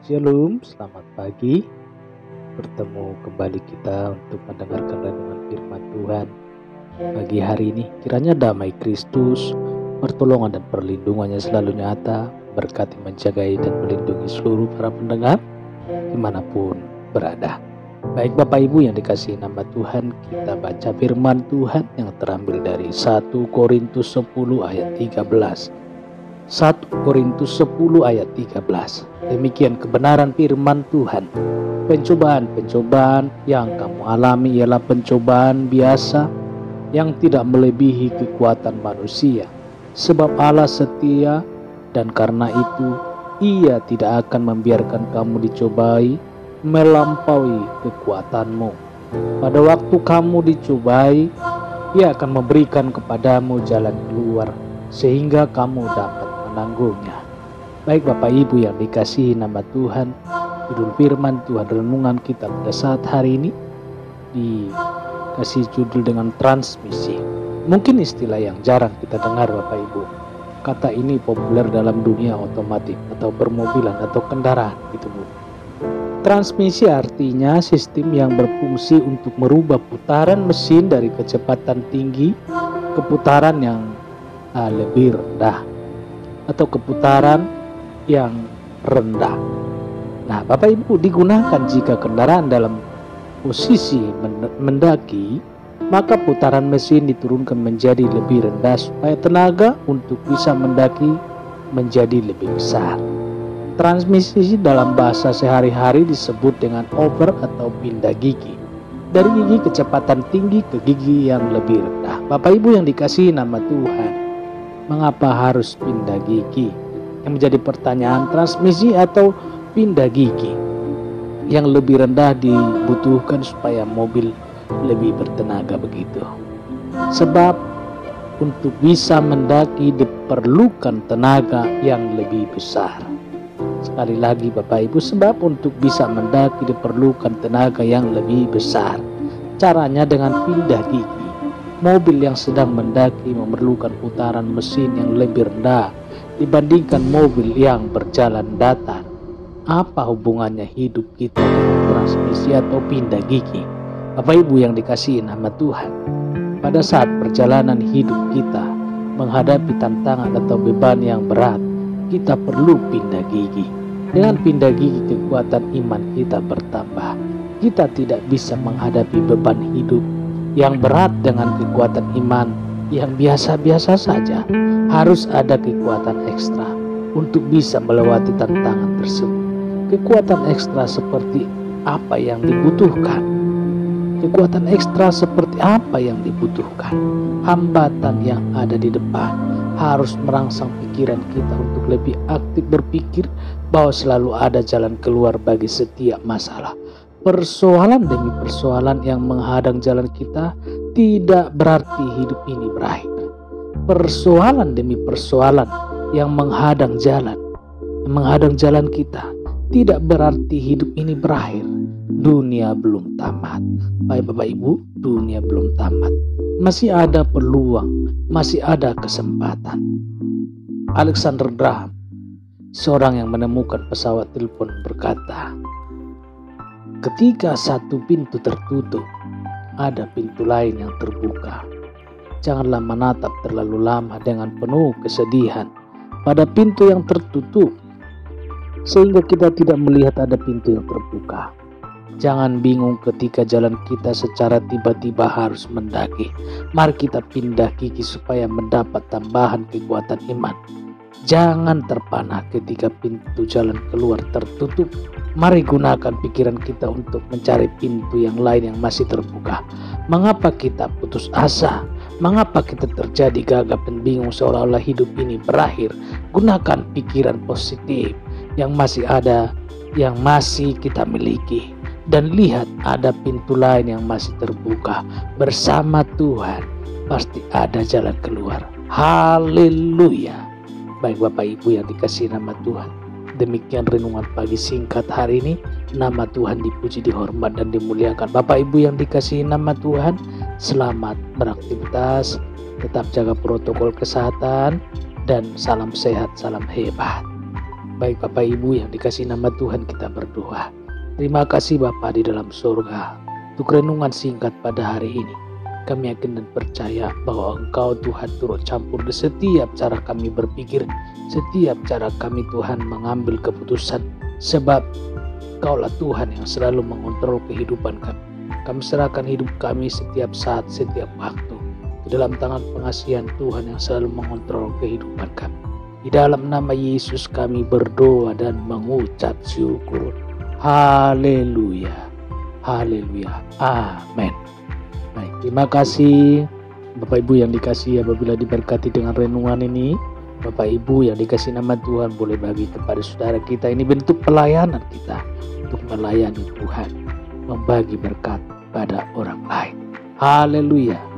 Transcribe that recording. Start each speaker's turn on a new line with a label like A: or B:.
A: Shalom, selamat pagi. Bertemu kembali kita untuk mendengarkan renungan firman Tuhan pagi hari ini. Kiranya damai Kristus, pertolongan dan perlindungannya selalu nyata, berkati, menjagai dan melindungi seluruh para pendengar dimanapun berada. Baik Bapak Ibu yang dikasihi nama Tuhan, kita baca firman Tuhan yang terambil dari 1 Korintus 10 ayat 13. 1 Korintus 10 ayat 13. Demikian kebenaran firman Tuhan. Pencobaan-pencobaan yang kamu alami ialah pencobaan biasa yang tidak melebihi kekuatan manusia. Sebab Allah setia dan karena itu Ia tidak akan membiarkan kamu dicobai melampaui kekuatanmu. Pada waktu kamu dicobai, Ia akan memberikan kepadamu jalan keluar sehingga kamu dapat menanggungnya. Baik Bapak Ibu yang dikasihi nama Tuhan, judul firman Tuhan renungan kita pada saat hari ini dikasih judul dengan transmisi. Mungkin istilah yang jarang kita dengar Bapak Ibu. Kata ini populer dalam dunia otomotif atau permobilan atau kendaraan gitu Bu. Transmisi artinya sistem yang berfungsi untuk merubah putaran mesin dari kecepatan tinggi ke putaran yang lebih rendah atau keputaran yang rendah. Nah, Bapak Ibu, digunakan jika kendaraan dalam posisi mendaki, maka putaran mesin diturunkan menjadi lebih rendah supaya tenaga untuk bisa mendaki menjadi lebih besar. Transmisi dalam bahasa sehari-hari disebut dengan over atau pindah gigi. Dari gigi kecepatan tinggi ke gigi yang lebih rendah. Bapak Ibu yang dikasihi nama Tuhan, mengapa harus pindah gigi? Yang menjadi pertanyaan, transmisi atau pindah gigi yang lebih rendah dibutuhkan supaya mobil lebih bertenaga begitu. Sebab untuk bisa mendaki diperlukan tenaga yang lebih besar. Sekali lagi Bapak Ibu, sebab untuk bisa mendaki diperlukan tenaga yang lebih besar. Caranya dengan pindah gigi. Mobil yang sedang mendaki memerlukan putaran mesin yang lebih rendah dibandingkan mobil yang berjalan datar. Apa hubungannya hidup kita dengan transmisi atau pindah gigi? Bapak Ibu yang dikasihi nama Tuhan, pada saat perjalanan hidup kita menghadapi tantangan atau beban yang berat, kita perlu pindah gigi. Dengan pindah gigi kekuatan iman kita bertambah. Kita tidak bisa menghadapi beban hidup yang berat dengan kekuatan iman yang biasa-biasa saja. Harus ada kekuatan ekstra untuk bisa melewati tantangan tersebut. Kekuatan ekstra seperti apa yang dibutuhkan? Kekuatan ekstra seperti apa yang dibutuhkan? Hambatan yang ada di depan harus merangsang pikiran kita untuk lebih aktif berpikir bahwa selalu ada jalan keluar bagi setiap masalah. Persoalan demi persoalan yang menghadang jalan kita tidak berarti hidup ini berakhir. Persoalan demi persoalan yang menghadang jalan kita tidak berarti hidup ini berakhir. Dunia belum tamat. Baik Bapak Ibu, dunia belum tamat. Masih ada peluang, masih ada kesempatan. Alexander Graham, seorang yang menemukan pesawat telepon, berkata, ketika satu pintu tertutup, ada pintu lain yang terbuka. Janganlah menatap terlalu lama dengan penuh kesedihan pada pintu yang tertutup, sehingga kita tidak melihat ada pintu yang terbuka. Jangan bingung ketika jalan kita secara tiba-tiba harus mendaki. Mari kita pindah gigi supaya mendapat tambahan kekuatan iman. Jangan terpana ketika pintu jalan keluar tertutup. Mari gunakan pikiran kita untuk mencari pintu yang lain yang masih terbuka. Mengapa kita putus asa? Mengapa kita terjadi gagap dan bingung seolah-olah hidup ini berakhir? Gunakan pikiran positif yang masih ada, yang masih kita miliki. Dan lihat ada pintu lain yang masih terbuka. Bersama Tuhan pasti ada jalan keluar. Haleluya. Baik Bapak Ibu yang dikasihi nama Tuhan, demikian renungan pagi singkat hari ini. Nama Tuhan dipuji, dihormat dan dimuliakan. Bapak Ibu yang dikasihi nama Tuhan, selamat beraktivitas, tetap jaga protokol kesehatan, dan salam sehat, salam hebat. Baik Bapak Ibu yang dikasih nama Tuhan, kita berdoa. Terima kasih Bapa di dalam surga untuk renungan singkat pada hari ini. Kami yakin dan percaya bahwa Engkau Tuhan turut campur di setiap cara kami berpikir, setiap cara kami Tuhan mengambil keputusan. Sebab Engkaulah Tuhan yang selalu mengontrol kehidupan kami. Kami serahkan hidup kami setiap saat, setiap waktu ke dalam tangan pengasihan Tuhan yang selalu mengontrol kehidupan kami. Di dalam nama Yesus kami berdoa dan mengucap syukur. Haleluya. Haleluya. Amin. Baik, terima kasih Bapak Ibu yang dikasihi. Apabila diberkati dengan renungan ini, Bapak Ibu yang dikasih nama Tuhan boleh bagi kepada saudara kita. Ini bentuk pelayanan kita untuk melayani Tuhan, membagi berkat pada orang lain. Haleluya.